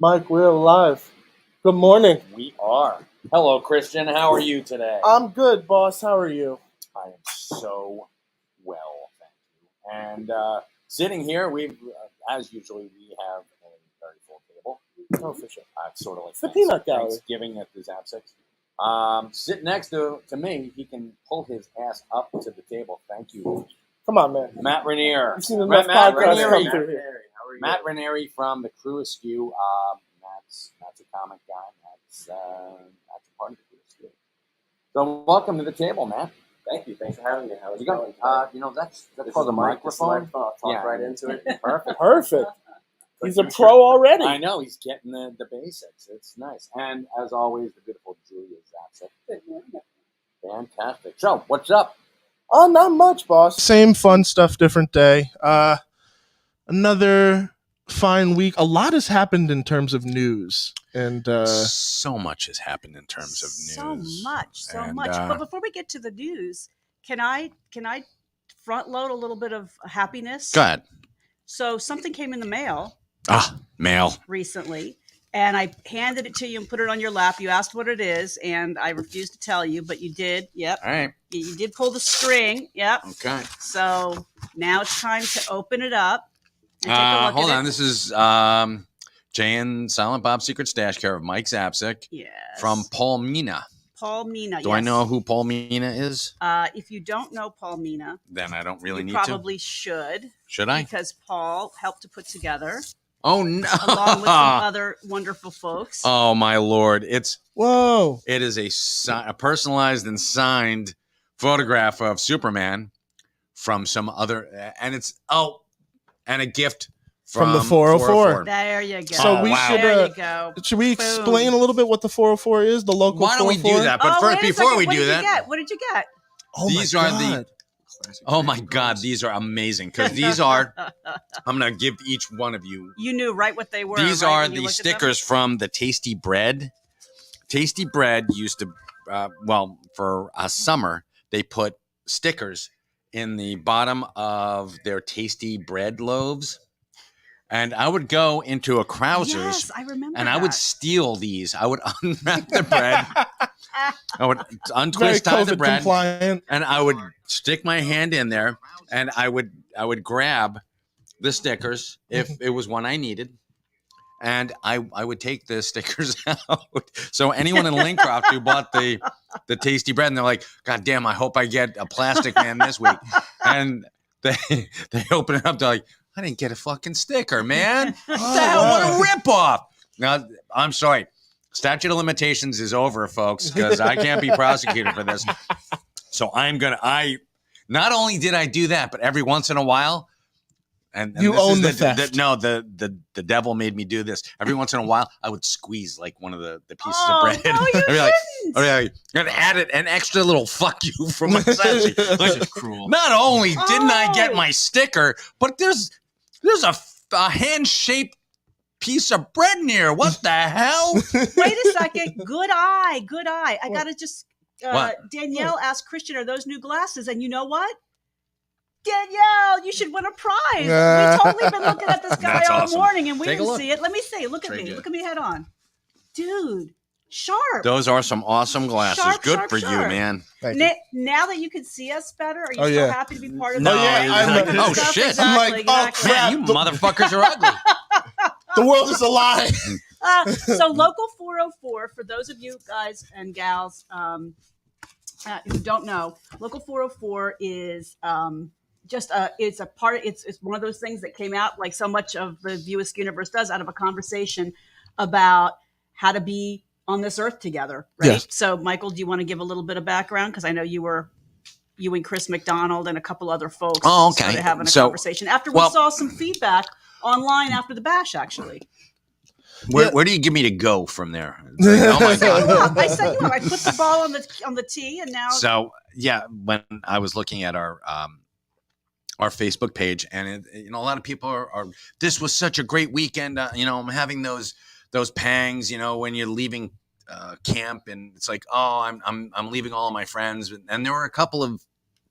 Mike, we're live. Good morning. We are. Hello, Christian. How are you today? I'm good, boss. How are you? I am so well, thank you. And sitting here, as usually, we have a very full table. Oh, for sure. It's sort of like the peanut gallery. Thanksgiving at the Zap 6. Sitting next to me, he can pull his ass up to the table. Thank you. Come on, man. Matt Raniere. You've seen enough podcasts come through here. Matt Raniere from the Crew Askew. Matt's a comic guy. Matt's a part of the Crew Askew. So welcome to the table, Matt. Thank you. Thanks for having me. How's it going? That's called a microphone. I'll talk right into it. Perfect. He's a pro already. I know. He's getting the basics. It's nice. And as always, the beautiful Julia Zapsik. Good morning. Fantastic. So, what's up? Oh, not much, boss. Same fun stuff, different day. Another fine week. A lot has happened in terms of news. And so much has happened in terms of news. So much. But before we get to the news, can I front load a little bit of happiness? Go ahead. So something came in the mail. Mail. Recently. And I handed it to you and put it on your lap. You asked what it is, and I refused to tell you, but you did. Yep. All right. You did pull the string. Yep. Okay. So now it's time to open it up. And take a look hold at on. It. This is Jay and Silent Bob's Secret Stash, care of Mike Zapsik. Yes. From Paul Mina. Paul Mina. Do I know who Paul Mina is? If you don't know Paul Mina, then I don't really you need probably should. Should I? Because Paul helped to put together. Oh no! Along with some other wonderful folks. Oh my lord! It is a personalized and signed photograph of Superman from some other, and it's and a gift from the 404. There you go. So we should we Boom. explain a little bit what the 404 is? The local. Why don't 404? we do that? But first, before we do that, what did you get? Oh these my are God. Oh my God, these are amazing because these are. I'm gonna give each one of you. You knew right what they were. These right, are the stickers from the Tasty Bread. Tasty Bread used to, for a summer they put stickers in the bottom of their Tasty Bread loaves. And I would go into a Krauser's, yes, I remember and that. I would steal these. I would unwrap the bread. I would untwist tie the bread, and I would stick my hand in there, and I would grab the stickers if it was one I needed, and I would take the stickers out. So anyone in Lincroft who bought the Tasty Bread, and they're like, "God damn, I hope I get a Plastic Man this week," and they open it up, they're like, I didn't get a fucking sticker, man. What a ripoff. Now, I'm sorry. Statute of limitations is over, folks, because I can't be prosecuted for this. So not only did I do that, but every once in a while, and you own the theft. The devil made me do this. Every once in a while, I would squeeze like one of the pieces of bread. No, you I'd add it an extra little fuck you from my side. Like, cruel. Not only didn't I get my sticker, but there's a hand-shaped piece of bread in here. What the hell? Wait a second. Good eye. I got to just, Danielle asked Christian, are those new glasses? And you know what? Danielle, you should win a prize. We've totally been looking at this guy all morning and we didn't see it. Let me see. Look at me. Look at me head on. Dude, sharp. Those are some awesome glasses. Good for you, man. Now that you can see us better, are you still happy to be part of no, this? Shit. Exactly, I'm like, exactly. Man, you motherfuckers are ugly. The world is a lie. So Local 404, for those of you guys and gals who don't know, Local 404 is it's one of those things that came out like so much of the View Askew universe does out of a conversation about how to be on this earth together, right? Yes. So Michael, do you want to give a little bit of background? Because I know you and Chris McDonald and a couple other folks started having a conversation after we saw some feedback online after the bash, actually. Where do you give me to go from there? Oh my God! I set you up. I put the ball on the tee, and now. So yeah, when I was looking at our Facebook page, and a lot of people are. This was such a great weekend. I'm having those pangs. When you're leaving camp, and it's like, oh, I'm leaving all of my friends, and there were a couple of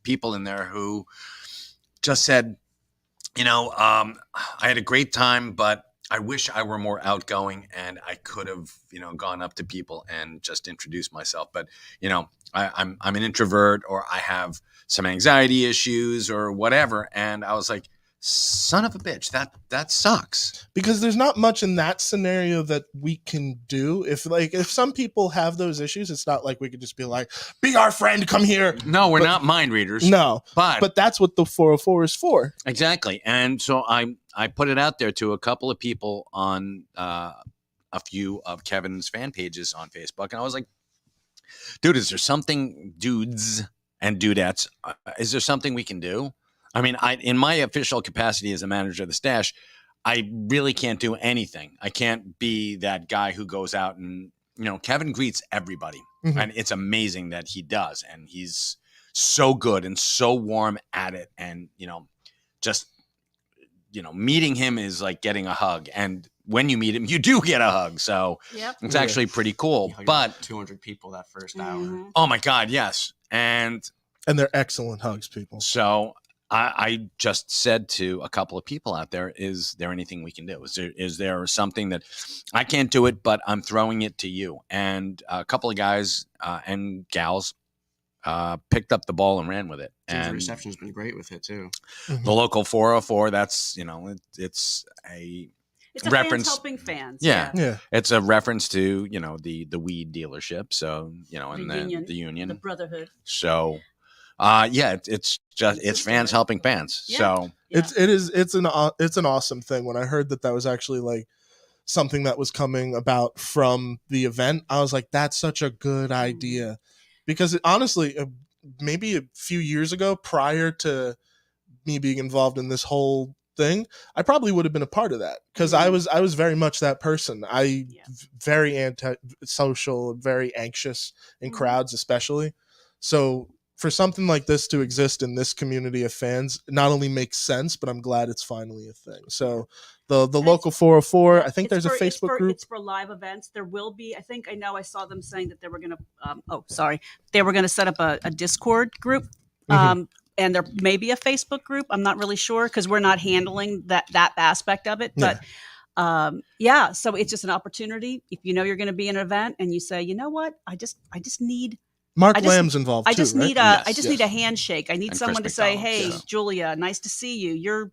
people in there who just said, I had a great time, but I wish I were more outgoing and I could have, gone up to people and just introduced myself. But, I'm an introvert, or I have some anxiety issues or whatever. And I was like, son of a bitch, that sucks. Because there's not much in that scenario that we can do. If some people have those issues, it's not like we could just be like, be our friend, come here. No, we're not mind readers. No, but that's what the 404 is for. Exactly. And so I put it out there to a couple of people on a few of Kevin's fan pages on Facebook. And I was like, dude, is there something, dudes and dudettes, is there something we can do? I mean, in my official capacity as a manager of the Stash, I really can't do anything. I can't be that guy who goes out and, Kevin greets everybody. Mm-hmm. And it's amazing that he does. And he's so good and so warm at it. And, just, meeting him is like getting a hug. And when you meet him, you do get a hug. So it's actually pretty cool. But 200 people that first hour. Oh, my God, yes. And they're excellent hugs, people. So I just said to a couple of people out there, is there anything we can do? Is there something that I can't do it, but I'm throwing it to you? And a couple of guys and gals picked up the ball and ran with it. And the reception's been great with it too. The local 404, that's, it's a reference, fans helping fans. Yeah. It's a reference to, the weed dealership. So, and the union, the brotherhood. So, it's fans helping fans. Yeah. So it's an awesome thing. When I heard that was actually like something that was coming about from the event, I was like, that's such a good idea, because honestly, maybe a few years ago, prior to me being involved in this whole thing, I probably would have been a part of that, because I was very much that person. Very anti-social, very anxious in crowds, especially. So for something like this to exist in this community of fans, not only makes sense, but I'm glad it's finally a thing. So the local 404, I think there's a Facebook group. It's for live events. There will be, I saw them saying that they were going to, they were going to set up a Discord group. And there may be a Facebook group. I'm not really sure, because we're not handling that aspect of it. But so it's just an opportunity. If you're going to be in an event and you say, you know what, I just need Mark Lamb's involved. I just too, need right? I just need a handshake. I need and someone to Chris say, McDonald, "Hey, Julia, nice to see you. You're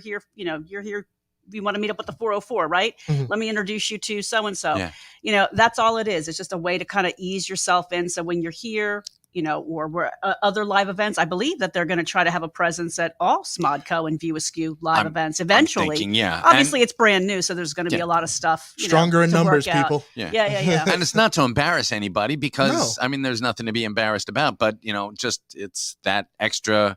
here. You're here. You want to meet up with the 404, right? Mm-hmm. Let me introduce you to so and so." That's all it is. It's just a way to kind of ease yourself in. So when you're here, or we're other live events, I believe that they're going to try to have a presence at all Smodco and View Askew live events eventually. I'm thinking, obviously it's brand new, so there's going to be a lot of stuff. Stronger in numbers, people. Yeah. And it's not to embarrass anybody, because there's nothing to be embarrassed about. But it's that extra.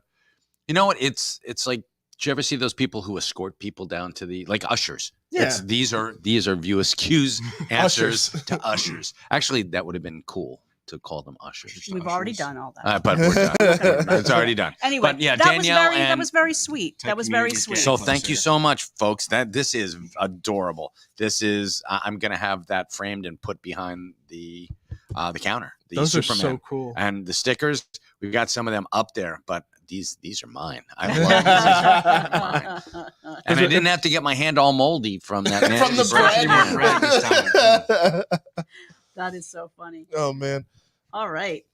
You know what? It's like, did you ever see those people who escort people down to the ushers? Yeah. These are View Askew's answers to ushers. Actually, that would have been cool to call them ushers. We've already done all that. But we're done. It's already done. Anyway, but Danielle, that was very sweet. That was very sweet. So thank you so much, folks. This is adorable. This is I'm going to have that framed and put behind the counter. Those Superman. are so cool. And the stickers, we've got some of them up there, but these are mine. I love these. Mine. And I didn't have to get my hand all moldy from that. From the bread. That is so funny. Oh man. All right.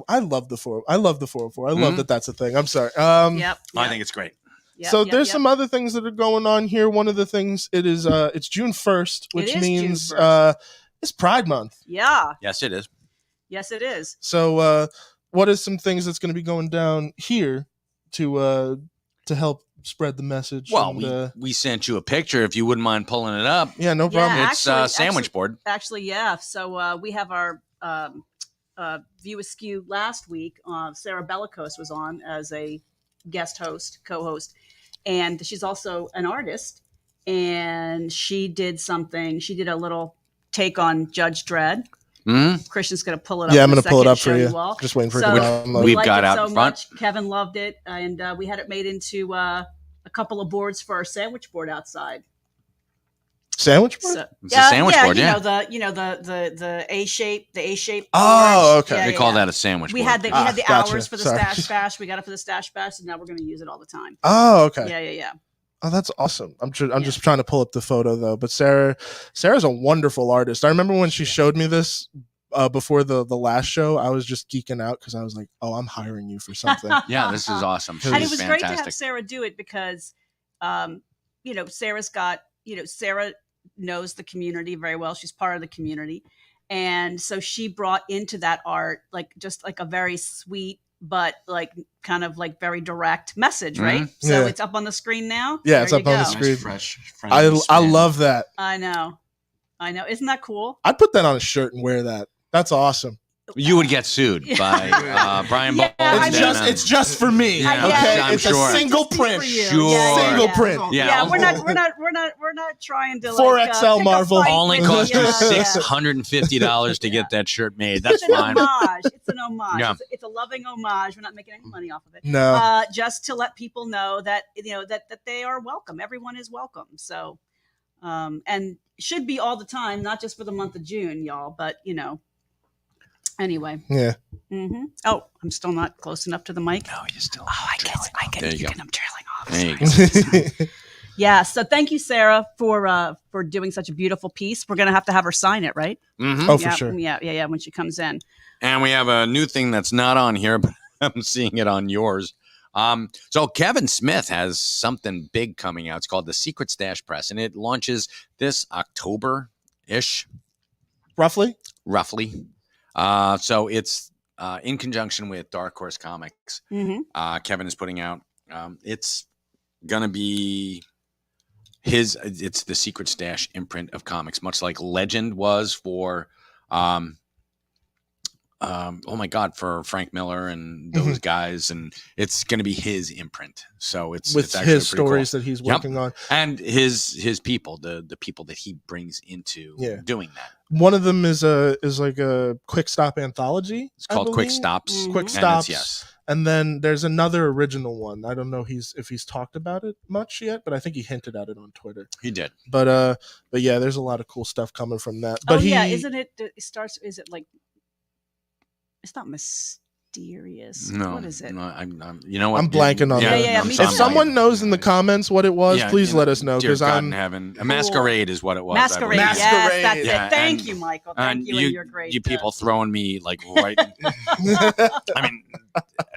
I love the 404. I love that that's a thing. I'm sorry. Yep. I think it's great. So there's some other things that are going on here. One of the things, it's June 1st, which means it's Pride Month. Yeah. Yes, it is. Yes, it is. So what is some things that's going to be going down here to help spread the message? Well, we sent you a picture, if you wouldn't mind pulling it up. Yeah, no problem. It's sandwich board. Actually, yeah. So we have our View Askew last week. Sarah Bellicose was on as a guest host, co-host, and she's also an artist. And she did a little take on Judge Dredd. Mm-hmm. Christian's going to pull it up. Yeah, I'm going to pull it up for you. All. Just waiting for it to download. We've got out front. Much. Kevin loved it, and we had it made into a couple of boards for our sandwich board outside. Sandwich board? It's a sandwich board, yeah. The A shape, Oh, okay. They call that a sandwich board. We had the gotcha. hours for the Stash Bash. We got it for the Stash Bash, and now we're going to use it all the time. Oh, okay. Yeah. Oh, that's awesome. I'm just trying to pull up the photo though. But Sarah's a wonderful artist. I remember when she showed me this before the last show, I was just geeking out because I was like, "Oh, I'm hiring you for something." Yeah, this is awesome. And And She's it was fantastic. great to have Sarah do it because, Sarah's got, Sarah knows the community very well. She's part of the community. And so she brought into that art, like just like a very sweet, but like kind of like very direct message, right? So Yeah. it's up on the screen now. Yeah, There it's you up on the go. screen. Nice, fresh, I spin. love that. I know. Isn't that cool? I'd put that on a shirt and wear that. That's awesome. You would get sued by Brian Yeah, Ball. I It's mean- just for me. Yeah, okay, I'm it's sure. a single Just print. for you. Sure. Single print. Yeah. We're not trying to 4XL pick a Marvel. fight Only with cost you you. $650 to get that shirt made. That's It's an fine. homage. It's an homage. Yeah. It's a loving homage. We're not making any money off of it. No. Just to let people know that that they are welcome. Everyone is welcome. So, and should be all the time, not just for the month of June, y'all. But anyway. Yeah. Mm-hmm. Oh, I'm still not close enough to the mic. No, you still. Oh, I get There it. you go. I'm trailing off. There you go. Yeah. So thank you, Sarah, for doing such a beautiful piece. We're gonna have to have her sign it, right? Mhm. Oh, for yeah, sure. Yeah. When she comes in. And we have a new thing that's not on here, but I'm seeing it on yours. So Kevin Smith has something big coming out. It's called the Secret Stash Press, and it launches this October-ish, Roughly. roughly. So it's in conjunction with Dark Horse Comics. Mm-hmm. Kevin is putting out. It's gonna be it's the Secret Stash imprint of comics, much like Legend was for oh my God, for Frank Miller and those guys, and it's going to be his imprint. So it's With it's actually his pretty stories cool. that he's Yep. working on. And his people, the people that he brings into Yeah. doing that. One of them is like a quick stop anthology. It's called I Quick believe. Stops. Mhm. Quick And it's- Stops. yes. And then there's another original one. I don't know if he's talked about it much yet, but I think he hinted at it on Twitter. He did. But yeah, there's a lot of cool stuff coming from that. But Isn't it? It starts. Is it like? It's not mysterious. No. What is it? No, I'm you know what? I'm blanking on Yeah, that. yeah, I'm me sorry. If too. someone knows in the comments what it was, Yeah, please you know, let us know Dear because God I'm in heaven. A Masquerade is what it was. I Masquerade. believe. Yes, that's Masquerade. it. Yeah, Thank and- you, Michael. And Thank you. And you're great. You people throwing me like right. I mean,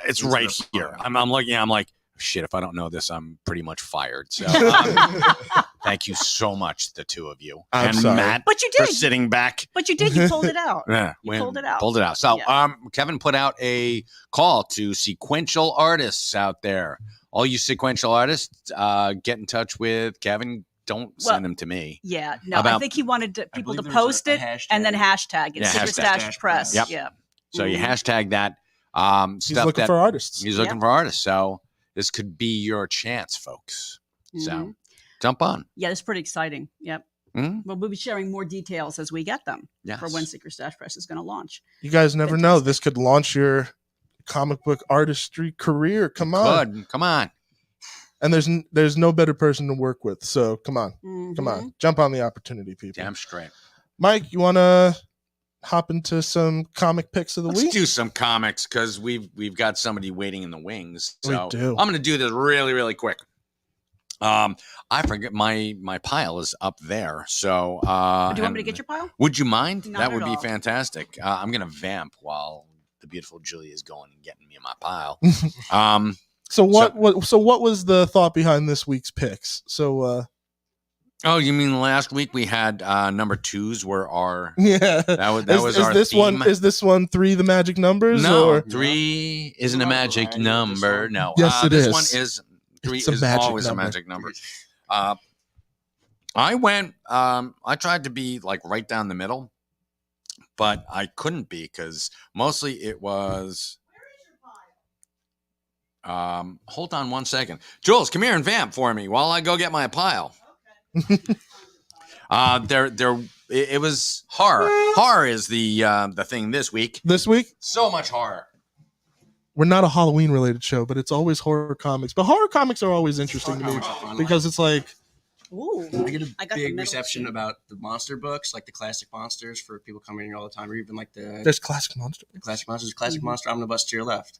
it's Into right the here. fire. I'm looking. I'm like, shit. If I don't know this, I'm pretty much fired. So thank you so much, the two of you, I'm and sorry. Matt But you for did. sitting back. But you did. You pulled it out. Yeah, You we pulled it out. Pulled it out. So, Yeah. Kevin put out a call to sequential artists out there. All you sequential artists, get in touch with Kevin. Don't send them to me. Yeah. No, I About- think he wanted people to believe there's post a it and then hashtag it. Yeah, Secret hashtag. Stash Press. Yep. Yeah. So you Mhm. hashtag that. he's Stuff looking that for artists. he's looking for artists. So this could be your chance, folks. So Mhm. jump on. Yeah, it's pretty exciting. Yep. Mhm. Well, we'll be sharing more details as we get them Yes. for when Secret Stash Press is going to launch. You guys never know. This could launch your comic book artistry career. Come on. Good. Come on. And there's no better person to work with. So come on. Come Mhm. on. Jump on the opportunity, people. Damn straight. Mike, you want to hop into some comic picks of the Let's week? do some comics because we've got somebody waiting in the wings. We So do. I'm going to do this really, really quick. I forget my pile is up there. So Do you want me to and get your pile? would you mind? Not That at would be all. fantastic. I'm going to vamp while the beautiful Julie is going and getting me in my pile. So what was the thought behind this week's picks? So Oh, you mean last week we had number twos were our yeah. that was our this theme. one is this one 3 the magic numbers No, or 3 isn't a magic Variety with this number. one. No, Yes, it this is. one is 3 It's a is magic always number. a magic number. I went. I tried to be like right down the middle, but I couldn't be because mostly it was. Hold on one second, Jules. Come here and vamp for me while I go get my pile. It was horror. Horror is the thing this week. this week? So much horror. We're not a Halloween related show, but it's always horror comics. But horror comics are always interesting to me because it's like Ooh. I get a I got the big middle reception two. about the monster books, like the classic monsters for people coming here all the time, or even like the there's classic monster. classic monsters, classic Mhm. monster omnibus to your left.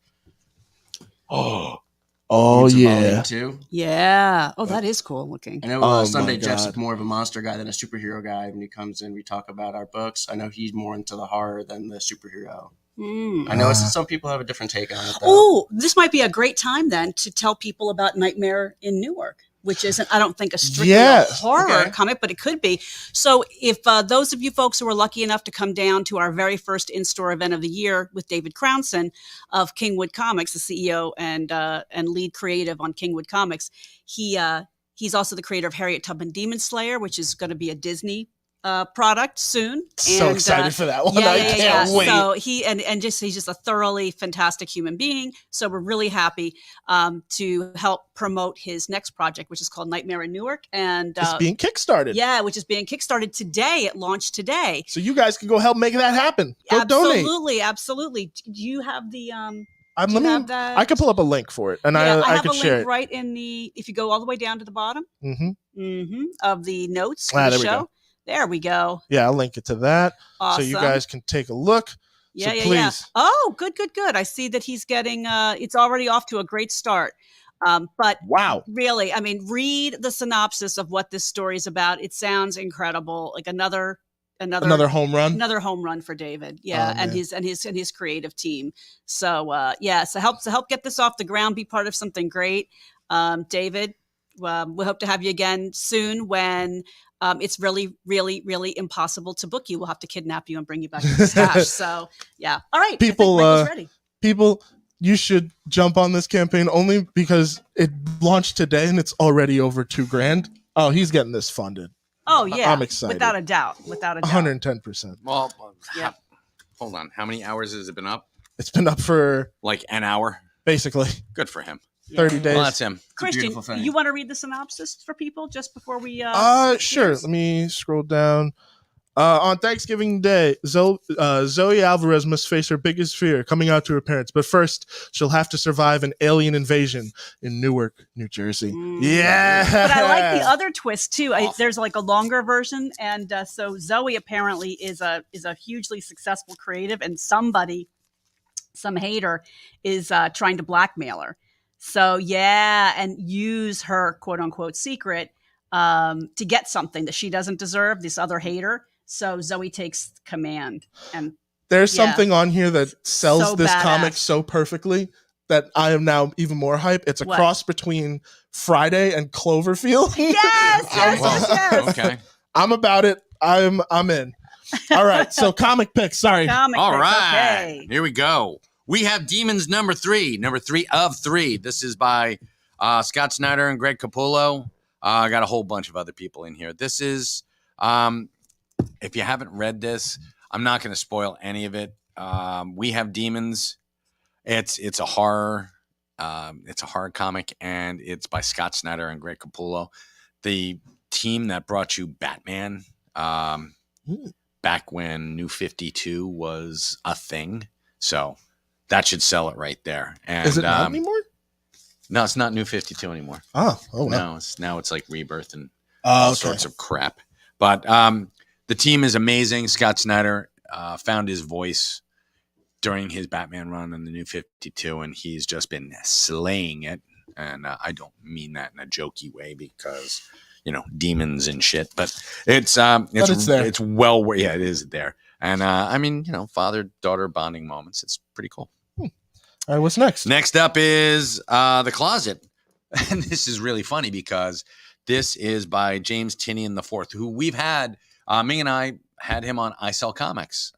Oh, Oh It's evolving yeah. too. Yeah. Oh, that is cool looking. I know Oh, my Sunday Jeff's God. more of a monster guy than a superhero guy. When he comes in, we talk about our books. I know he's more into the horror than the superhero. I know some people have a different take on it, though. Oh, this might be a great time then to tell people about Nightmare in Newark, which isn't, I don't think, a strictly a horror comic, but it could be. So if those of you folks who were lucky enough to come down to our very first in-store event of the year with David Crownson of Kingwood Comics, the CEO and lead creative on Kingwood Comics, he's also the creator of Harriet Tubman Demon Slayer, which is going to be a Disney product soon. So excited for that one. I can't wait. So he's just a thoroughly fantastic human being. So we're really happy to help promote his next project, which is called Nightmare in Newark. And it's being kickstarted. Yeah, which is being kickstarted today. It launched today. So you guys can go help make that happen. Go donate. Absolutely. Do you have the I can pull up a link for it, and I can share it right in the, if you go all the way down to the bottom of the notes for there the we show. go. There we go. Yeah, I'll link it to that. Awesome. So you guys can take a look. Yeah, so please. Yeah. Oh, good. I see that he's getting, it's already off to a great start. But wow, really, I mean, read the synopsis of what this story is about. It sounds incredible. Like another home run. Another home run for David. Yeah. And his creative team. So, so help get this off the ground, be part of something great. David, we hope to have you again soon when it's really, really, really impossible to book you. We'll have to kidnap you and bring you back to the stash. So, yeah. All right. People, ready. People, you should jump on this campaign only because it launched today and it's already over $2,000. Oh, he's getting this funded. Oh, yeah. I'm excited. Without a doubt. 110%. Well, yeah. Hold on. How many hours has it been up? It's been up for like an hour. Basically. Good for him. 30 days. Well, that's him. Christian, you want to read the synopsis for people just before we sure. Let me scroll down. On Thanksgiving Day, Zoe Alvarez must face her biggest fear, coming out to her parents. But first, she'll have to survive an alien invasion in Newark, New Jersey. Yeah. But I like the other twist too. There's like a longer version, and so Zoe apparently is a hugely successful creative, and some hater is trying to blackmail her. So yeah, and use her quote unquote secret to get something that she doesn't deserve, this other hater. So Zoe takes command. And there's something on here that sells so this badass. comic so perfectly that I am now even more hype. It's a cross between Friday and Cloverfield. Yes. Okay. I'm about it. I'm in. All right. So comic picks. Sorry. All right. Okay. Here we go. We have Demons number 3 of 3. This is by Scott Snyder and Greg Capullo. I got a whole bunch of other people in here. This is, if you haven't read this, I'm not going to spoil any of it. We have Demons. It's a horror. It's a horror comic, and it's by Scott Snyder and Greg Capullo, the team that brought you Batman back when New 52 was a thing. So that should sell it right there. And, is it not anymore? No, it's not New 52 anymore. Oh wow. No, now it's like Rebirth and all sorts of crap. But the team is amazing. Scott Snyder found his voice during his Batman run in the New 52, and he's just been slaying it. And I don't mean that in a jokey way because, demons and shit. But it's there. It's it is there. And I mean, father-daughter bonding moments. It's pretty cool. All right, what's next? Next up is The Closet. And this is really funny because this is by James Tynion IV, who we've had, Ming and I had him on I Sell Comics.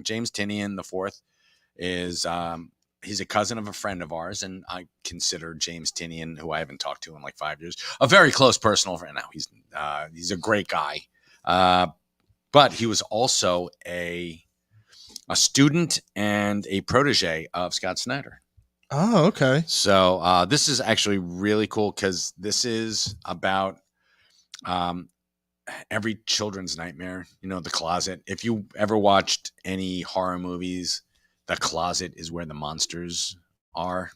James Tynion IV is, he's a cousin of a friend of ours, and I consider James Tynion, who I haven't talked to in like 5 years, a very close personal friend now. He's a great guy. But he was also a student and a protege of Scott Snyder. Oh, okay. So this is actually really cool because this is about every children's nightmare, The Closet. If you ever watched any horror movies, The Closet is where the monsters are.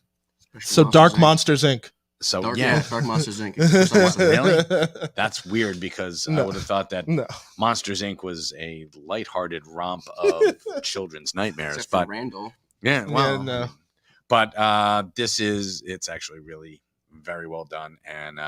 So Dark Monsters, Inc. So Dark Monsters Inc. Really? That's weird because I would have thought that Monsters Inc. was a lighthearted romp of children's nightmares. Except for Randall. Yeah, well, But it's actually really very well done. And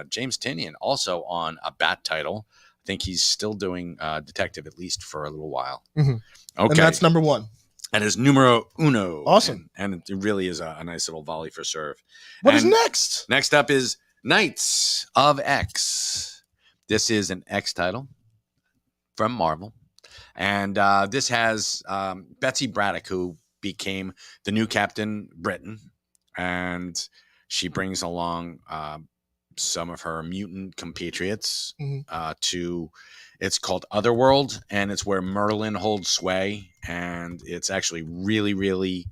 James Tynion also on a Bat title. I think he's still doing detective, at least for a little while. Mm-hmm. Okay. And that's number 1. And is numero uno. Awesome. And it really is a nice little volley for serve. What is next? Next up is Knights of X. This is an X title from Marvel. And this has Betsy Braddock, who became the new Captain Britain. And she brings along some of her mutant compatriots to, it's called Otherworld, and it's where Merlin holds sway. And it's actually really, really,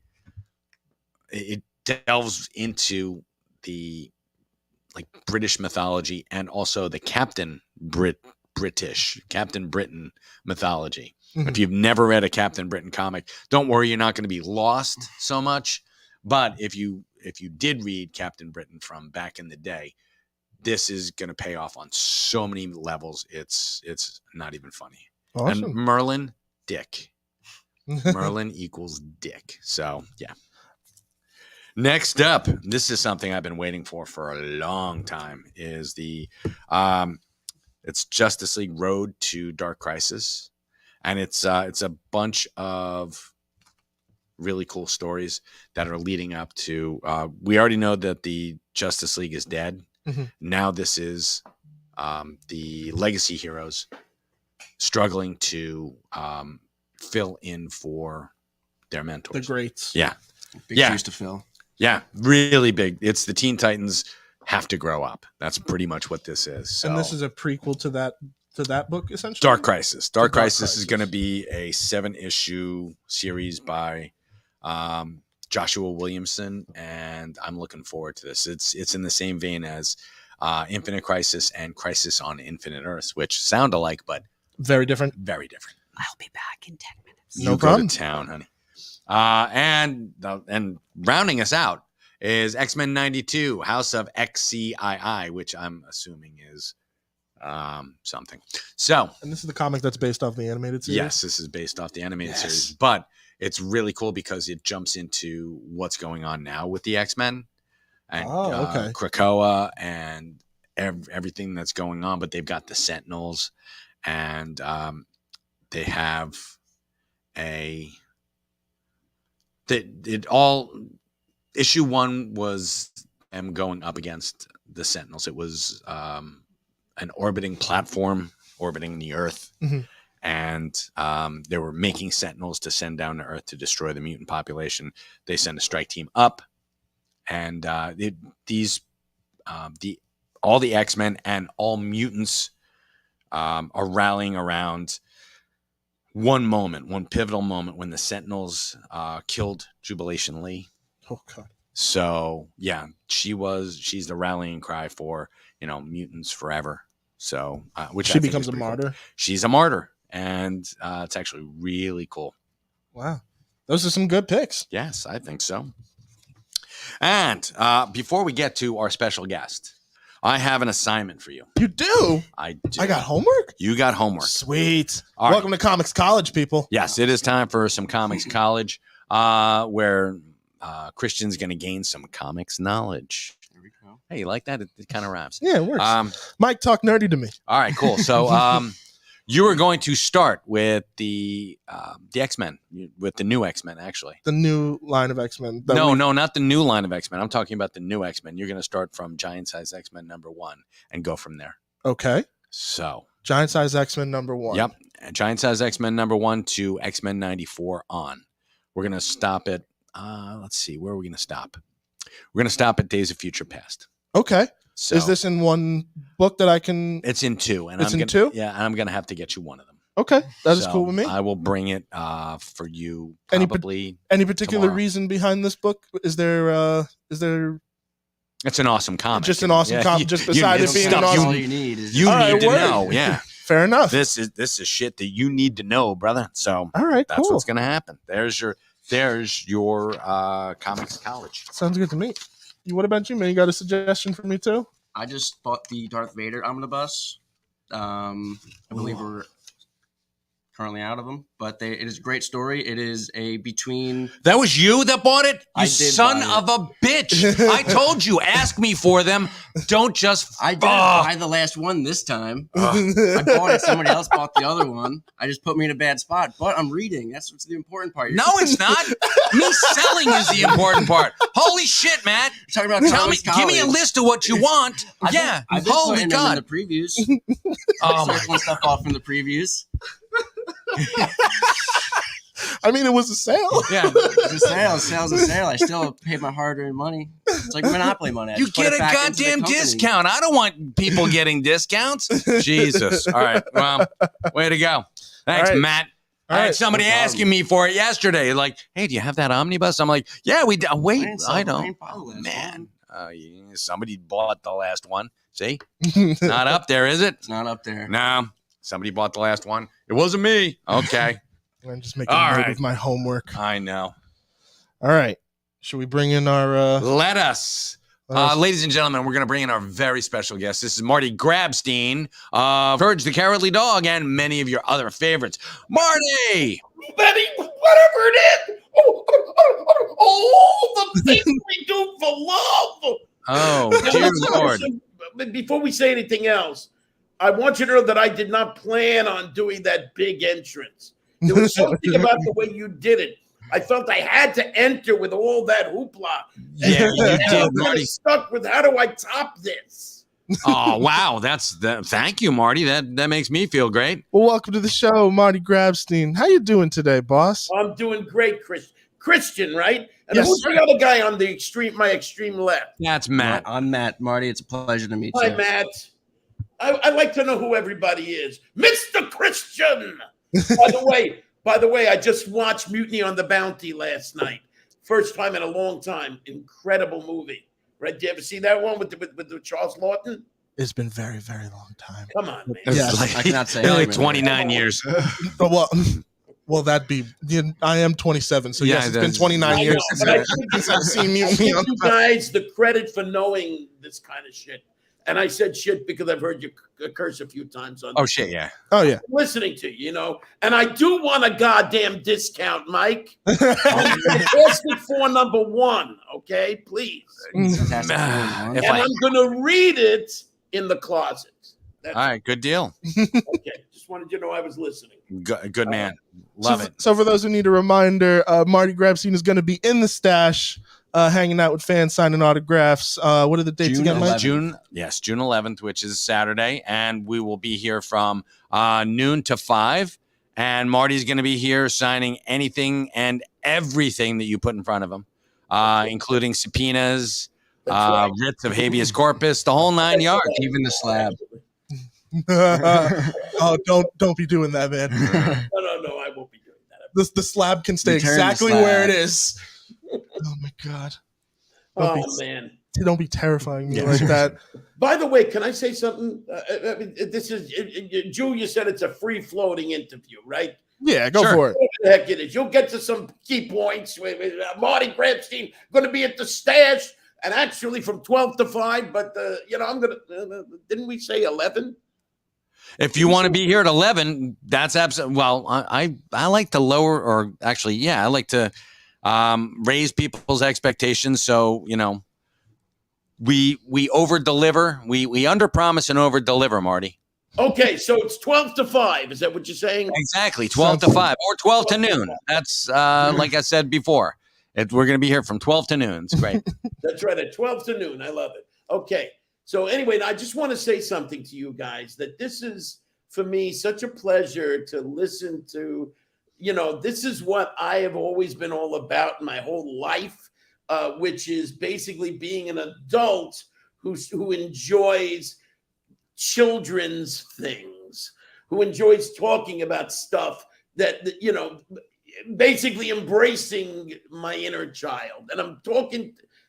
it delves into the like British mythology and also the Captain Britain mythology. Mm-hmm. If you've never read a Captain Britain comic, don't worry, you're not going to be lost so much. But if you did read Captain Britain from back in the day, this is going to pay off on so many levels. It's not even funny. Awesome. And Merlin, dick. Merlin equals dick. So yeah. Next up, this is something I've been waiting for a long time. Is the it's Justice League Road to Dark Crisis, and it's a bunch of really cool stories that are leading up to. We already know that the Justice League is dead. Mm-hmm. Now this is the legacy heroes struggling to fill in for their mentors. The greats. Yeah. Big shoes to fill. Yeah, really big. It's the Teen Titans have to grow up. That's pretty much what this is. So. And this is a prequel to that book, essentially? Dark Crisis. Dark Crisis is going to be a 7-issue series by Joshua Williamson, and I'm looking forward to this. It's in the same vein as Infinite Crisis and Crisis on Infinite Earths, which sound alike, but very different. Very different. I'll be back in 10 minutes. No problem. Go to town, honey. And rounding us out is X-Men 92, House of XCII, which I'm assuming is something. So, and this is the comic that's based off the animated series? Yes, this is based off the animated series, but it's really cool because it jumps into what's going on now with the X-Men and Krakoa and everything that's going on, but they've got the Sentinels and they have issue 1 was them going up against the Sentinels. It was an orbiting platform orbiting the Earth. Mm-hmm. And they were making Sentinels to send down to Earth to destroy the mutant population. They send a strike team up, and all the X-Men and all mutants are rallying around one pivotal moment when the Sentinels killed Jubilation Lee. Oh God! So yeah, she's the rallying cry for mutants forever. So which she becomes a martyr. Cool. She's a martyr, and it's actually really cool. Wow, those are some good picks. Yes, I think so. And before we get to our special guest, I have an assignment for you. You do? I do. I got homework? You got homework. Sweet. Welcome to Comics College, people. Yes, it is time for some Comics College, where Christian's going to gain some comics knowledge. There we go. Hey, you like that? It kind of rhymes. Yeah, it works. Mike, talk nerdy to me. All right, cool. So you are going to start with the X-Men, with the new X-Men, actually. The new line of X-Men. No, not the new line of X-Men. I'm talking about the new X-Men. You're going to start from Giant Size X-Men #1 and go from there. Okay. So. Giant Size X-Men #1. Yep. Giant Size X-Men #1 to X-Men 94 on. We're going to stop at, let's see, where are we going to stop? We're going to stop at Days of Future Past. Okay. So, is this in one book that I can? It's in 2. And it's in 2? Yeah, and I'm going to have to get you one of them. Okay, that is cool with me. I will bring it for you probably. Any particular tomorrow. Reason behind this book? Is there? It's an awesome comic. Just an awesome comic. Just beside it being an awesome. All you need is you need to know. Yeah. Fair enough. This is shit that you need to know, brother. So all right, that's what's going to happen. There's your Comics College. Sounds good to me. What about you, man? You got a suggestion for me too? I just bought the Darth Vader omnibus. I believe we're currently out of them, but it is a great story. It is a between. That was you that bought it? You I did son buy of a bitch. I told you, ask me for them. Don't just. I didn't buy the last one this time. I bought it. Somebody else bought the other one. I just put me in a bad spot, but I'm reading. That's what's the important part. No, it's not. Me selling is the important part. Holy shit, Matt. You're talking about give me a list of what you want. I've been Holy putting them God. in the previews. Oh my Circling stuff off from the previews. I mean, it was a sale. Yeah. It's a sale's a sale. I still paid my hard-earned money. It's like Monopoly money. You get a goddamn discount. I don't want people getting discounts. Jesus. All right. Well, way to go. Thanks, All right. Matt. I had somebody asking me for it yesterday. Like, hey, do you have that omnibus? I'm like, yeah, we do. Wait, I don't. Man. Yeah, somebody bought the last one. See? Not up there, is it? It's not up there. No. Somebody bought the last one. It wasn't me. Okay. I'm just making a note of my homework. I know. All right. Should we bring in our... Let us. Ladies and gentlemen, we're going to bring in our very special guest. This is Marty Grabstein of Courage the Cowardly Dog and many of your other favorites. Marty! Betty, whatever it is. Oh, the things we do for love. Oh, dear Lord. Before we say anything else, I want you to know that I did not plan on doing that big entrance. There was something about the way you did it. I felt I had to enter with all that hoopla. Yeah, you did, Marty. Stuck with how do I top this? Oh, wow. Thank you, Marty. That makes me feel great. Well, welcome to the show, Marty Grabstein. How you doing today, boss? I'm doing great, Christian, right? And Yes, who's sir. the other guy on my extreme left? That's Matt. I'm Matt. Marty, it's a pleasure to meet Hi, you. Matt. I like to know who everybody is. Mr. Christian. By the way, I just watched Mutiny on the Bounty last night. First time in a long time. Incredible movie. Right? Did you ever see that one with Charles Lawton? It's been very, very long time. Come on, man. Yes. I cannot say. Like 29 years. Well, that'd be... I am 27, so yes, it's been 29 I years know, since but I've seen I Mutiny give on you the Bounty. guys the credit for knowing this kind of shit. And I said shit because I've heard you curse a few times on Oh, shit, yeah. Oh, yeah. listening to you, And I do want a goddamn discount, Mike. I'm asking for number one, okay? Please. Fantastic. If And I- I'm going to read it in the closet. That's All right, good deal. okay. Just wanted you to know I was listening. Good man. Love it. So for those who need a reminder, Marty Grabstein is going to be in the stash, hanging out with fans, signing autographs. What are the dates June again, Mike? 11th. June 11th, which is Saturday, and we will be here from noon to 5. And Marty's going to be here signing anything and everything that you put in front of him, including subpoenas, Right. writs of habeas corpus, the whole 9 yards. Even the slab. Oh, don't be doing that, man. No, I won't be doing that. The slab can stay Return the exactly slab. where it is. Oh my God! Man. Don't be terrifying me like that. By the way, can I say something? I mean, this is Julia said it's a free floating interview, right? Yeah, go Sure. for it. What the heck it is? You'll get to some key points. Marty Grabstein going to be at the stash, and actually from 12 to 5. But I'm going to. Didn't we say 11? If you want to be here at 11, that's absolutely. Well, I like to lower, or actually, yeah, I like to raise people's expectations. So we over deliver. We under promise and over deliver, Marty. Okay, so it's 12 to 5. Is that what you're saying? Exactly, 12 to 5 or 12 to noon. That's like I said before. We're going to be here from 12 to noon. It's great. That's right, at 12 to noon. I love it. Okay. So anyway, I just want to say something to you guys, that this is, for me, such a pleasure to listen to. This is what I have always been all about my whole life, which is basically being an adult who enjoys children's things, who enjoys talking about stuff that basically embracing my inner child. And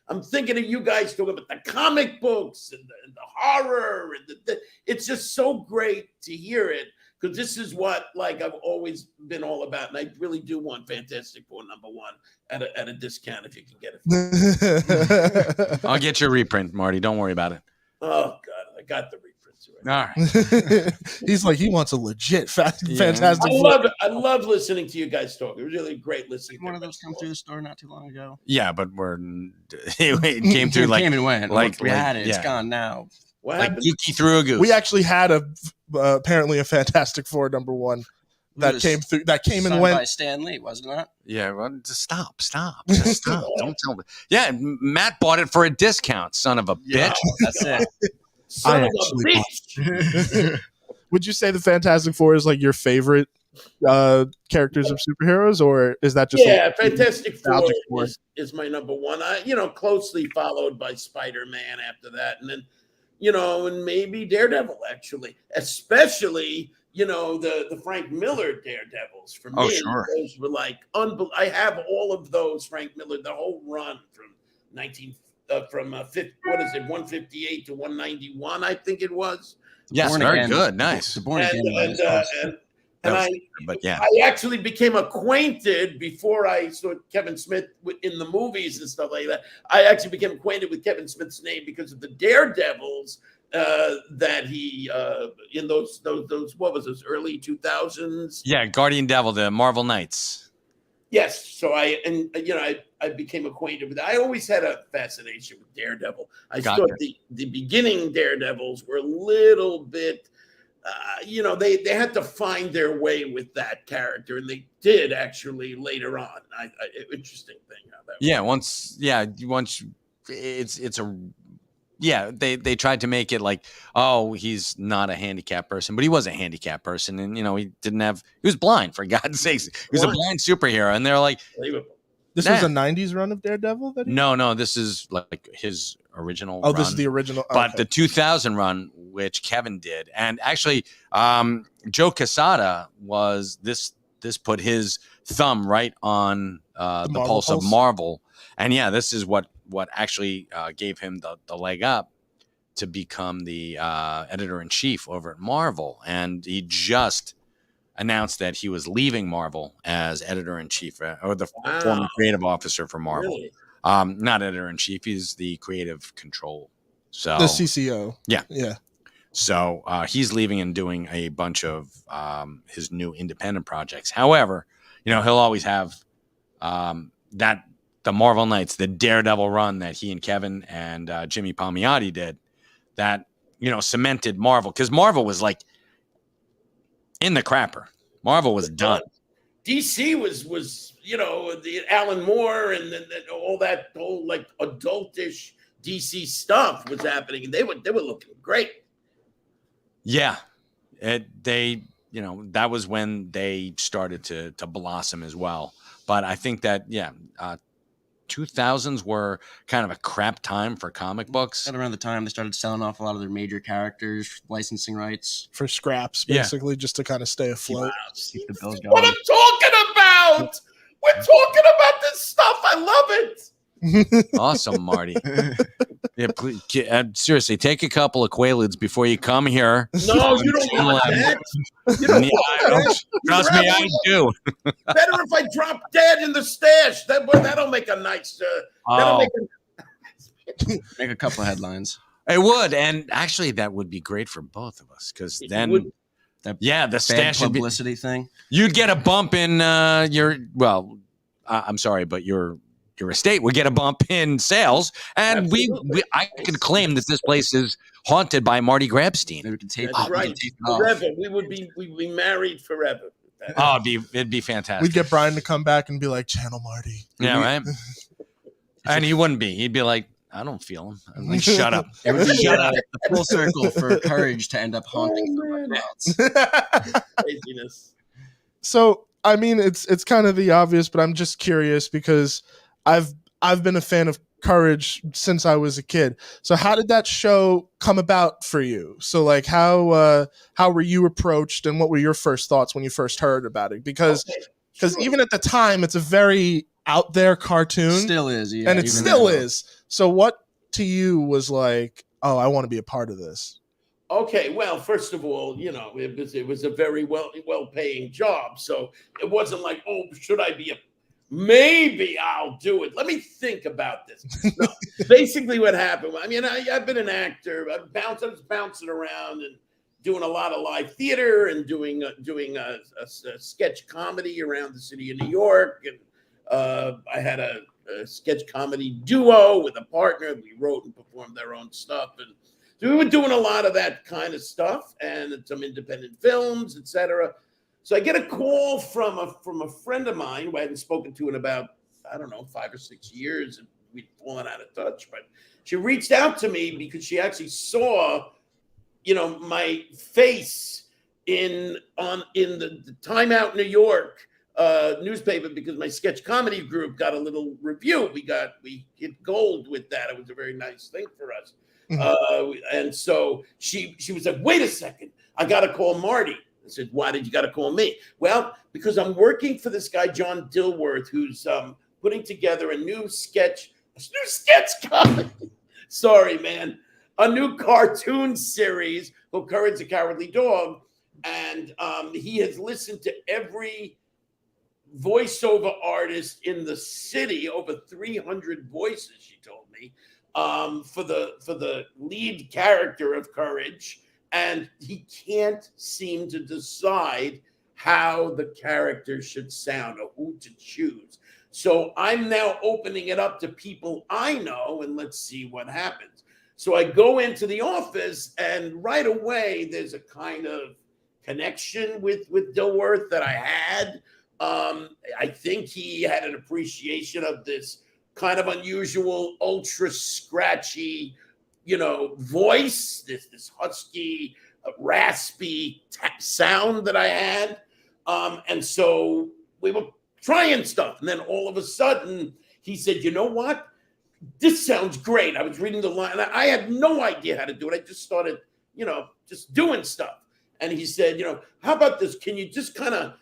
I'm thinking of you guys talking about the comic books and the horror. And it's just so great to hear it, because this is what I've always been all about. And I really do want Fantastic Four number 1 at a discount if you can get it. I'll get your reprint, Marty. Don't worry about it. Oh, God, I got the reprints. All right. He's like, he wants a legit Yeah. Fantastic I Four. love it. I love listening to you guys talk. It was really great listening. One of those come through the store not too long ago. Yeah, but it came through like came and went. like we had it. yeah. It's gone now. What like happened? Geeky through a goose. We actually had apparently a Fantastic Four #1 that came through. That came and went by Stan Lee, wasn't it? Yeah, well, just stop. Just stop. Don't tell me. Yeah, Matt bought it for a discount, son of a bitch. That's it. Son I of a actually bitch. Would you say the Fantastic Four is like your favorite characters of superheroes, or is that just Fantastic Four nostalgic for it? is my #1. Closely followed by Spider-Man after that, and then and maybe Daredevil actually, especially the Frank Miller Daredevils. For me, Oh, sure. those were like I have all of those Frank Miller, the whole run from 158 to 191, I think it was. Yes, Born very Again. good. Nice. The Born Again. But yeah. I actually became acquainted before I saw Kevin Smith in the movies and stuff like that. I actually became acquainted with Kevin Smith's name because of the Daredevils that he in those what was those early 2000s? Yeah, Guardian Devil, the Marvel Knights. Yes. So I became acquainted with that. I always had a fascination with Daredevil. I thought the beginning Daredevils were a little bit. They had to find their way with that character, and they did actually later on. Interesting thing how that. Yeah, once it's a. Yeah, they tried to make it like, oh, he's not a handicapped person, but he was a handicapped person, and he was blind, for God's sakes. He was a blind superhero, and they're like, This was a '90s run of Daredevil. No, this is like his original. Oh, run. this is the original. But okay. the 2000 run, which Kevin did, and actually, Joe Quesada was this put his thumb right on the pulse of Marvel, and yeah, this is what actually gave him the leg up to become the editor-in-chief over at Marvel, and he just announced that he was leaving Marvel as editor-in-chief or the former creative officer for Marvel. Really? Not editor-in-chief, he's the creative control. So the CCO. Yeah. So he's leaving and doing a bunch of his new independent projects. However, he'll always have the Marvel Knights, the Daredevil run that he and Kevin and Jimmy Palmiotti did, that cemented Marvel, because Marvel was like in the crapper. Marvel was done. DC was the Alan Moore and all that whole like adultish DC stuff was happening, and they were looking great. Yeah, that was when they started to blossom as well. But I think that 2000s were kind of a crap time for comic books. And around the time they started selling off a lot of their major characters, licensing rights for scraps, basically, just to kind of stay afloat. Keep the bills going. What I'm talking about! We're talking about this stuff. I love it. Awesome, Marty. Yeah, please, seriously, take a couple of Quaaludes before you come here. No, you don't want that. You don't want that. Trust me, I do. Better if I drop dead in the stash. That'll make a nice. Make a couple of headlines. It would, and actually, that would be great for both of us, because then, the stash publicity thing. You'd get a bump in your. Well, I'm sorry, but your estate would get a bump in sales, and I could claim that this place is haunted by Marty Grabstein. We can tape. That's right. Forever, we would be married forever. Oh, it'd be fantastic. We'd get Brian to come back and be like, "Channel Marty." Yeah, right. And he wouldn't be. He'd be like, "I don't feel him." I'm like, "Shut up." It would be a full circle for Courage to end up haunting someone else. Craziness. So, I mean, it's kind of the obvious, but I'm just curious because I've been a fan of Courage since I was a kid. So how did that show come about for you? So like how were you approached, and what were your first thoughts when you first heard about it? Because even at the time, it's a very out there cartoon. Still is, yeah. And it still is. So what to you was like, oh, I want to be a part of this? Okay, well, first of all, it was a very well paying job, so it wasn't like, oh, should I be maybe I'll do it. Let me think about this. No, basically what happened, I mean, I've been an actor. I was bouncing around and doing a lot of live theater and doing a sketch comedy around the city of New York. And I had a sketch comedy duo with a partner. We wrote and performed our own stuff. And so we were doing a lot of that kind of stuff and some independent films, etc. So I get a call from a friend of mine who I hadn't spoken to in about, I don't know, 5 or 6 years. And we'd fallen out of touch. But she reached out to me because she actually saw, my face in the Time Out New York newspaper, because my sketch comedy group got a little review. We hit gold with that. It was a very nice thing for us. And so she was like, wait a second, I got to call Marty. I said, why did you got to call me? Well, because I'm working for this guy, John Dilworth, who's putting together a new sketch comedy. Sorry, man. A new cartoon series called Courage the Cowardly Dog. And he has listened to every voiceover artist in the city, over 300 voices, she told me, for the lead character of Courage. And he can't seem to decide how the character should sound or who to choose. So I'm now opening it up to people I know, and let's see what happens. So I go into the office, and right away there's a kind of connection with Dilworth that I had. I think he had an appreciation of this kind of unusual, ultra scratchy, voice, this husky, raspy sound that I had. And so we were trying stuff. And then all of a sudden he said, you know what? This sounds great. I was reading the line. I had no idea how to do it. I just started, just doing stuff. And he said, how about this? Can you just kind of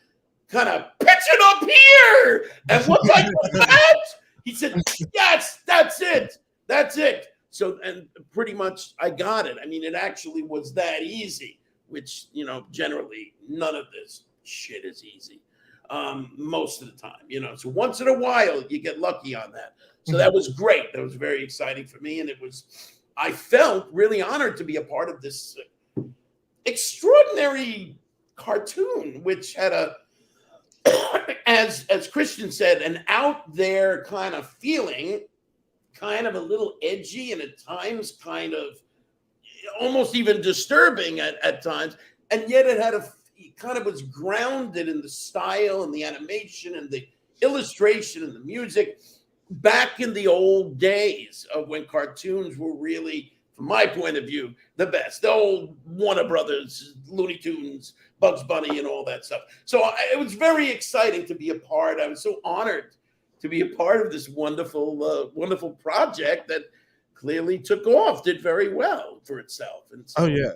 pitch it up here? And once I do that, he said, yes, that's it. That's it. So, and pretty much I got it. I mean, it actually was that easy, which, generally none of this shit is easy most of the time, So once in a while you get lucky on that. So that was great. That was very exciting for me. And I felt really honored to be a part of this extraordinary cartoon, which had as Christian said, an out there kind of feeling, kind of a little edgy, and at times kind of almost even disturbing at times. And yet it kind of was grounded in the style and the animation and the illustration and the music back in the old days of when cartoons were really, from my point of view, the best. The old Warner Brothers, Looney Tunes, Bugs Bunny, and all that stuff. So it was very exciting to be a part. I was so honored to be a part of this wonderful, wonderful project that clearly took off, did very well for itself. And so, oh yeah,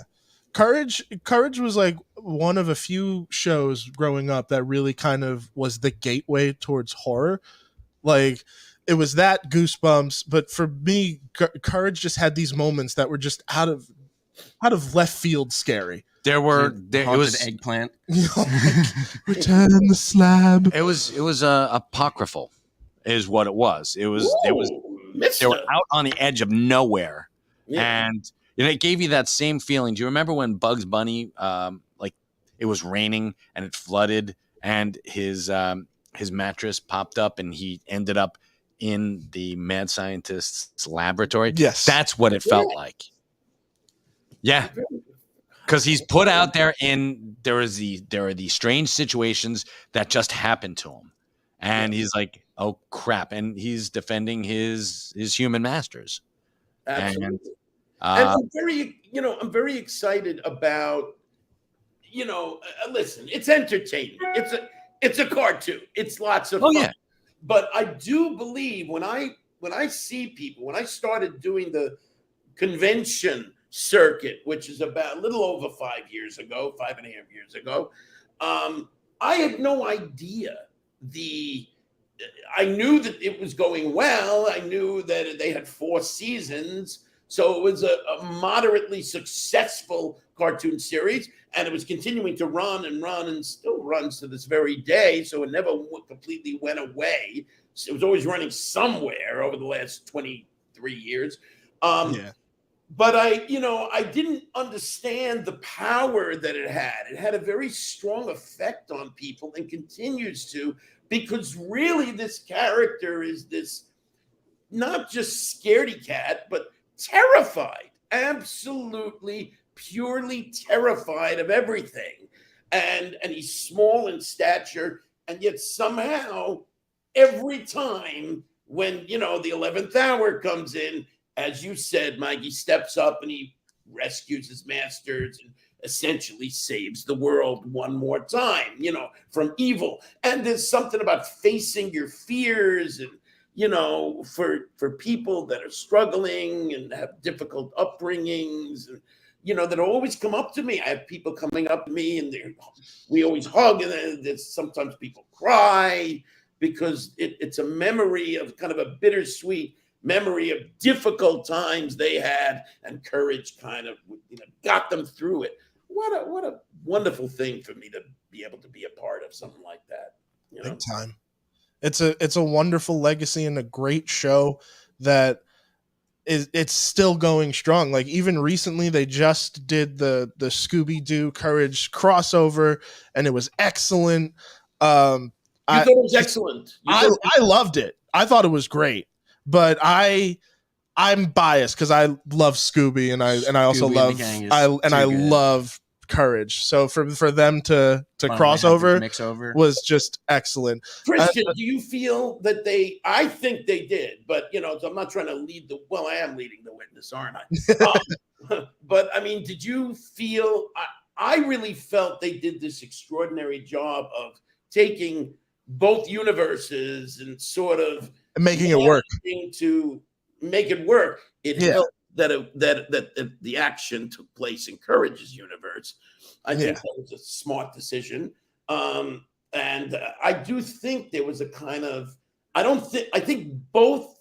Courage was like one of a few shows growing up that really kind of was the gateway towards horror. Like, it was that, Goosebumps, but for me, Courage just had these moments that were just out of left field scary. It was eggplant. Return the slab. It was apocryphal, is what it was. It was they were out on the edge of nowhere, and it gave you that same feeling. Do you remember when Bugs Bunny, it was raining and it flooded, and his mattress popped up, and he ended up in the mad scientist's laboratory? Yes, that's what it felt like. Yeah. Because he's put out there, and there are these strange situations that just happen to him, and he's like, "Oh crap!" And he's defending his human masters. Absolutely. And I'm very excited about, listen, it's entertainment. It's a cartoon. It's lots of fun. Yeah. But I do believe when I see people, when I started doing the convention circuit, which is about a little over 5.5 years ago, I had no idea I knew that it was going well. I knew that they had 4 seasons. So it was a moderately successful cartoon series, and it was continuing to run and still runs to this very day, so it never completely went away. So it was always running somewhere over the last 23 years. But I didn't understand the power that it had. It had a very strong effect on people and continues to, because really this character is this not just scaredy cat, but terrified, absolutely, purely terrified of everything. And he's small in stature, and yet somehow every time when, the 11th hour comes in, as you said, Mike, he steps up and he rescues his masters and essentially saves the world one more time, from evil. And there's something about facing your fears and, for people that are struggling and have difficult upbringings and, that always come up to me. I have people coming up to me and we always hug, and then there's sometimes people cry because it's a memory of kind of a bittersweet memory of difficult times they had, and courage kind of got them through it. What a wonderful thing for me to be able to be a part of something like that. Big time. It's a wonderful legacy and a great show that it's still going strong. Like even recently they just did the Scooby-Doo Courage crossover and it was excellent. I thought it was excellent. I loved it. I thought it was great. But I'm biased because I love Scooby and I also love I love Courage. So for them to cross over was just excellent. Christian, do you feel that I think they did, but so I'm not trying to I am leading the witness, aren't I? But I mean, did you feel I really felt they did this extraordinary job of taking both universes and sort of making it work. To make it work, it helped that the action took place in Courage's universe. I think that was a smart decision, and I do think there was a kind of I think both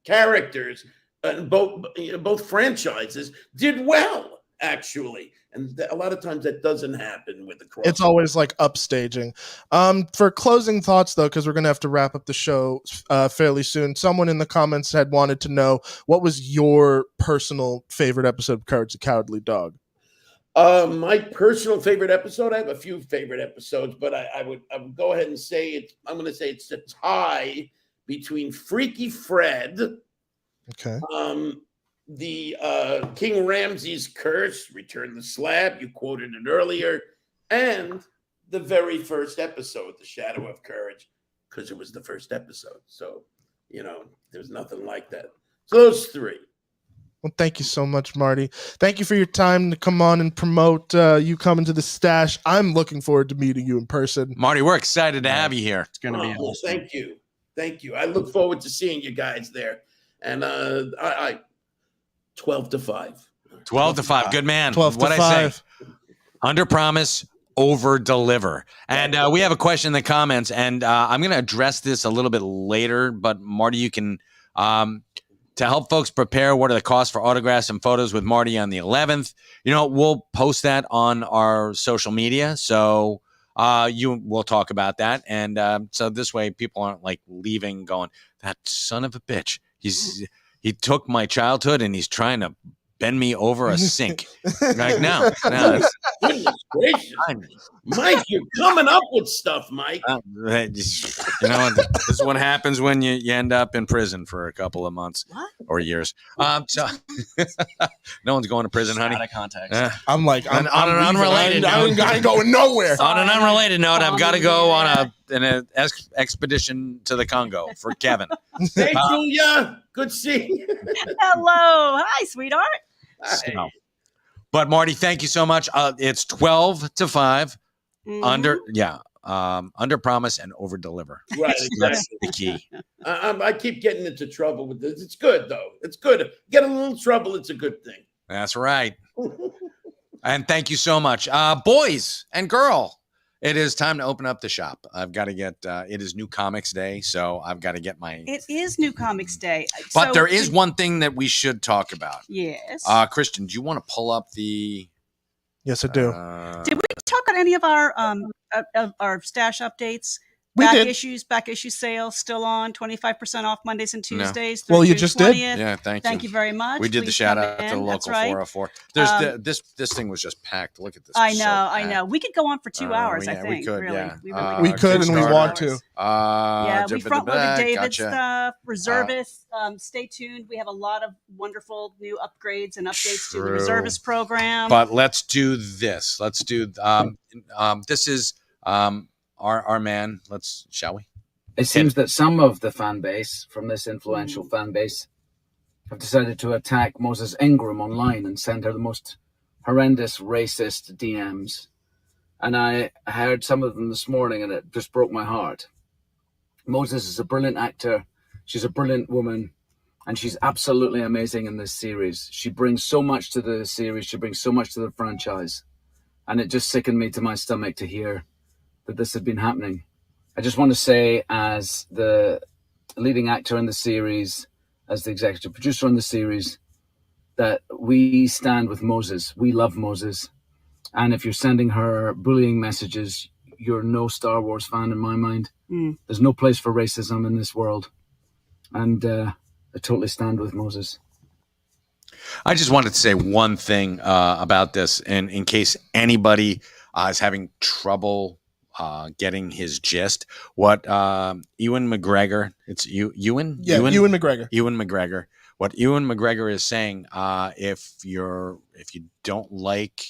characters, and both franchises did well. Actually, and a lot of times that doesn't happen with the crossover. It's always like upstaging. For closing thoughts, though, because we're going to have to wrap up the show fairly soon, someone in the comments had wanted to know what was your personal favorite episode of Courage the Cowardly Dog? My personal favorite episode, I have a few favorite episodes, but I would go ahead and say I'm going to say it's a tie between Freaky Fred. Okay. The King Ramses curse, Return the Slab, you quoted it earlier, and the very first episode, The Shadow of Courage, because it was the first episode. So, there's nothing like that. So those three. Well, thank you so much, Marty. Thank you for your time to come on and promote you coming to the stash. I'm looking forward to meeting you in person. Marty, we're excited to have you here. It's going to be awesome. Thank you. Thank you. I look forward to seeing you guys there. And I 12 to 5. 12 to 5. Good man. 12 to 5. I say? Under promise, over deliver. And we have a question in the comments, and I'm going to address this a little bit later. But Marty, you can, to help folks prepare, what are the costs for autographs and photos with Marty on the 11th? We'll post that on our social media. So we'll talk about that. And so this way people aren't like leaving going, that son of a bitch. He took my childhood and he's trying to bend me over a sink. Like, no. Goodness gracious. Mike, you're coming up with stuff, Mike. This is what happens when you end up in prison for a couple of months or years. So no one's going to prison, honey. Out of context. I'm like, on an unrelated note, I ain't going nowhere. On an unrelated note, I've got to go on an expedition to the Congo for Kevin. Hey, Julia. Good seeing you. Hello. Hi, sweetheart. So, but Marty, thank you so much. It's 12 to 5. Mm-hmm. Under promise and over deliver. Right, exactly. That's the key. I keep getting into trouble with this. It's good though. It's good. Get a little trouble. It's a good thing. That's right. And thank you so much, boys and girl. It is time to open up the shop. I've got to get. It is New Comics Day, so I've got to get my. It is New Comics Day, but there is one thing that we should talk about. Yes. Christian, do you want to pull up the Yes, I do. Did we talk on any of our stash updates? We did. Back issue sales still on 25% off Mondays and No. Tuesdays. Well, you June just did. 20th. Yeah, thank you very much. We did the Please shout come out to the in. That's local right. 404. There's this thing was just packed. Look at this. I It's know, so I know. packed. We could go on for 2 hours. Yeah, I think we could. really, Yeah, we really We could, and we Kickstarter want hours. to. Yeah, we front loaded David's gotcha. stuff. Reservists, stay tuned. We have a lot of wonderful new upgrades and updates to the True. reservist program. But let's do this. Let's do this is our man. Shall we? It seems that some of the fan base from this influential fan base have decided to attack Moses Ingram online and send her the most horrendous racist DMs. And I heard some of them this morning and it just broke my heart. Moses is a brilliant actor. She's a brilliant woman. And she's absolutely amazing in this series. She brings so much to the series. She brings so much to the franchise. And it just sickened me to my stomach to hear that this had been happening. I just want to say, as the leading actor in the series, as the executive producer on the series, that we stand with Moses. We love Moses. And if you're sending her bullying messages, you're no Star Wars fan in my mind. There's no place for racism in this world. And I totally stand with Moses. I just wanted to say one thing about this, and in case anybody is having trouble getting his gist, what Ewan McGregor, it's Ewan? Yeah, Ewan McGregor. Ewan McGregor. What Ewan McGregor is saying, if you don't like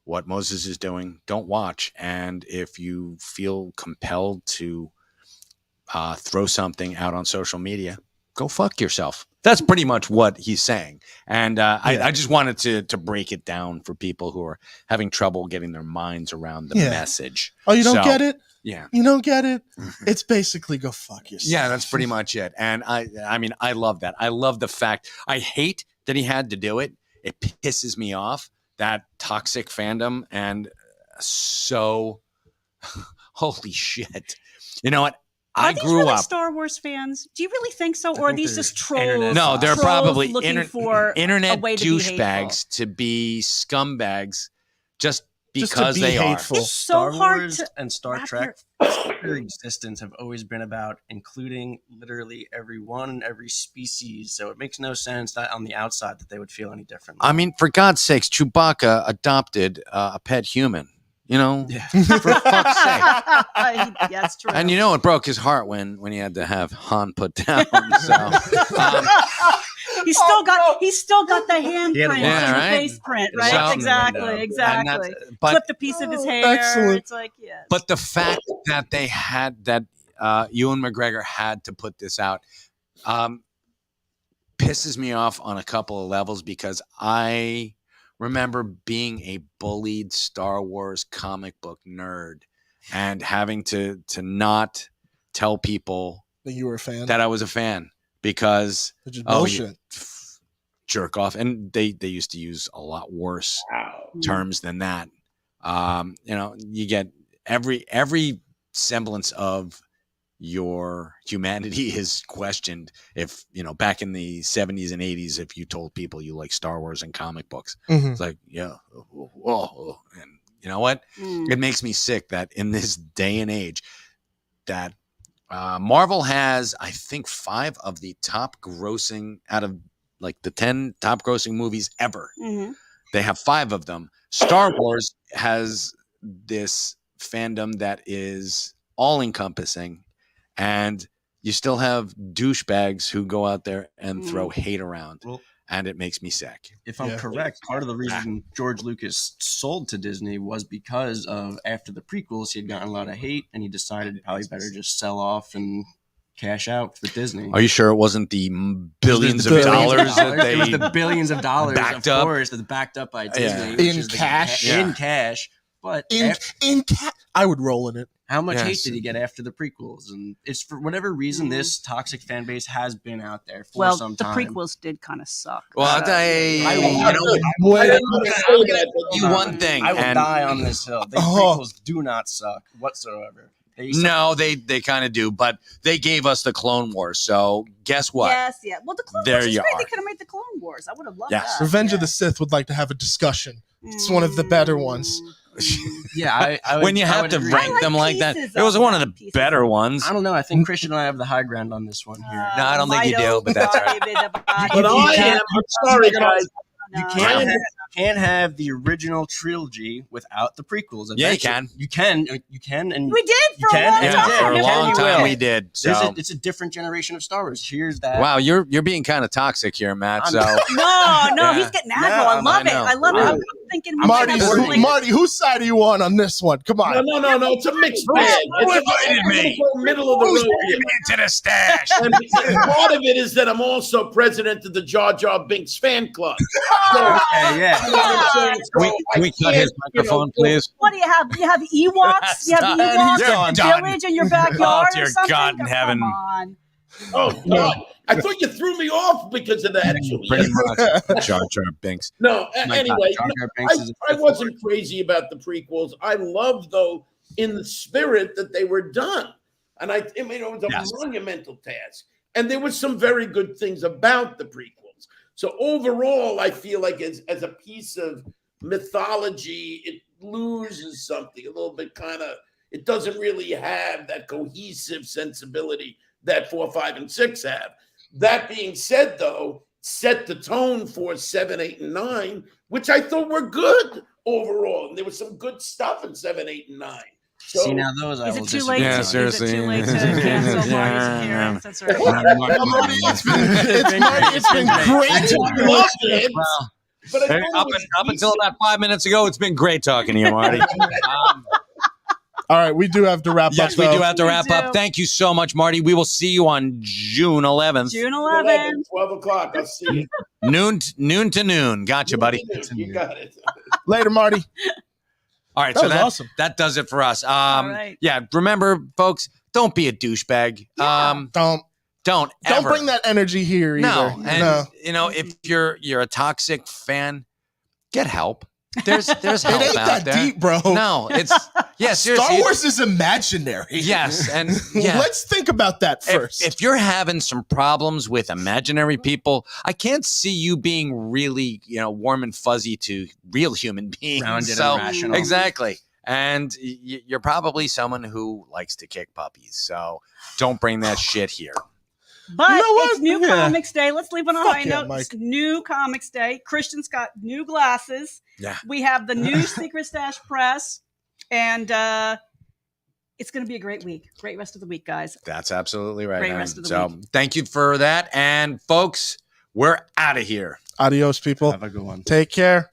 what Moses is doing, don't watch. And if you feel compelled to throw something out on social media, go fuck yourself. That's pretty much what he's saying. And I just wanted to break it down for people who are having trouble getting their minds around the message. Oh, you don't get it? Yeah. You don't get it? It's basically go fuck yourself. Yeah, that's pretty much it. And I mean, I love that. I love the fact. I hate that he had to do it. It pisses me off, that toxic fandom. And so, holy shit. You know what? Are I these grew really up. Star Wars fans? Do you really think so, or are these just trolls? No, they're probably looking for internet a way to douchebags to be scumbags just because be they hateful. It's so Star hard Wars to and Star wrap Trek, their existence have always been about including literally everyone and every species. So it makes no sense that on the outside that they would feel any different. I mean, for God's sakes, Chewbacca adopted a pet human. You know, for fuck's sake. That's true. And you know, it broke his heart when he had to have Han put down. So he's still got the handprint Yeah, and right? the face print, right? So- exactly. but Clipped a piece of his hair. Excellent. It's like, yes. But the fact that they had that Ewan McGregor had to put this out pisses me off on a couple of levels, because I remember being a bullied Star Wars comic book nerd and having to not tell people That you were a fan? that I was a fan, because Which is bullshit. jerk off. And they used to use a lot worse terms than that. You know, you get every semblance of your humanity is questioned. If, you know, back in the 70s and 80s, if you told people you like Star Wars and comic books, it's like, yeah, whoa. And you know what? It makes me sick that in this day and age that Marvel has, I think, 5 of the top grossing out of like the 10 top grossing movies ever. They have 5 of them. Star Wars has this fandom that is all encompassing, and you still have douchebags who go out there and throw hate around. Well, and it makes me sick. If I'm correct, part of the reason George Lucas sold to Disney was because of, after the prequels, he had gotten a lot of hate, and he decided probably better just sell off and cash out for Disney. Are you sure it wasn't the billions of dollars that they it was the billions of dollars, backed of up? course, that's backed up by Disney. Yeah. which In is the cash? In cash. But I would roll in it. how much hate Yes. did he get after the prequels? And it's for whatever reason, this toxic fan base has been out there for Well, some the time. prequels did kind of suck. Well, I you one thing. I will and die on this hill. The prequels do not suck whatsoever. No, they kind of do, but they gave us the Clone Wars. So guess what? Yes, yeah. Well, the Clone There Wars is you great. are. They could have made the Clone Wars. I would have loved Yes. that. Revenge of the Sith would like to have a discussion. It's one of the better ones. Yeah, I would, When you I have would to agree. rank them like that, it was one of the better ones. I don't know. I think Christian and I have the high ground on this one here. No, I don't think you do, but that's all right. But I'm sorry, guys. You I can't have the original trilogy without the prequels. Yeah, you can. You can, and We did You for a can, long yeah, time. For a You long can, you time, will. we did. So. it's a different generation of Star Wars. Here's that. Wow, you're being kind of toxic here, Matt. So No, Yeah. he's getting aggro. I love I it. know. I love it. I'm thinking we Marty, might have one later. Marty, whose side are you on this one? Come on. No. It's a mixed bag. Who invited I'm gonna me? go middle of the Who's road taking here. me into the stash? And part of it is that I'm also president of the Jar Jar Binks fan club. So, Okay, yeah. you know what I'm saying? So Can we cut can't, his microphone, please? What do you have? You have Ewoks? You have Stop. Ewoks He's gone. village in your backyard dear or something? God in heaven. Come on. Oh God! I thought you threw me off because of that. Pretty much. Jar Jar Binks. No, My anyway, God, Jar Jar Binks is I wasn't crazy about the prequels. I loved, though, in the spirit that they were done, and it was a monumental task. And there were some very good things about the prequels. So overall, I feel like as a piece of mythology, it loses something a little bit. It doesn't really have that cohesive sensibility that 4, 5, and 6 have. That being said, though, set the tone for 7, 8, and 9, which I thought were good overall. And there was some good stuff in 7, 8, and 9. So, See, now those I Is will it too disagree late? Yeah, on. Is it seriously. too late to cancel Yeah. Marty's appearance? That's right. Marty, it's been great I talking loved with you. it, Well, but I hey, thought up, it was up until about 5 minutes ago, it's been great talking to you, Marty. All right, we do have to wrap Yes, up. we though. do have to wrap We up. do. Thank you so much, Marty. We will see you on June 11th. June 11th. 12 o'clock. I'll see you. Noon to noon. Gotcha, buddy. You got it. Later, Marty. All right, That so was awesome. that does it for us. All right. Yeah, remember, folks, don't be a douchebag. Yeah. Don't Don't bring that energy here either. No, and No. you know, if you're a toxic fan, get help. There's help It ain't out that there. deep, bro. No, it's seriously. Star Wars is imaginary. Yes, and yeah. Let's think about that first. If you're having some problems with imaginary people, I can't see you being really, warm and fuzzy to real human beings. Grounded So and rational. exactly, and you're probably someone who likes to kick puppies. So don't bring that shit here. But You know what? it's New Yeah. Comics Day. Let's leave on a Fuck high yeah, note. Mike. It's New Comics Day. Christian's got new glasses. Yeah. We have the new Secret Stash Press. And it's going to be a great week. Great rest of the week, guys. That's absolutely right. Great man. rest of the so week. thank you for that, and folks, we're out of here. Adios, people. Have a good one. Take care.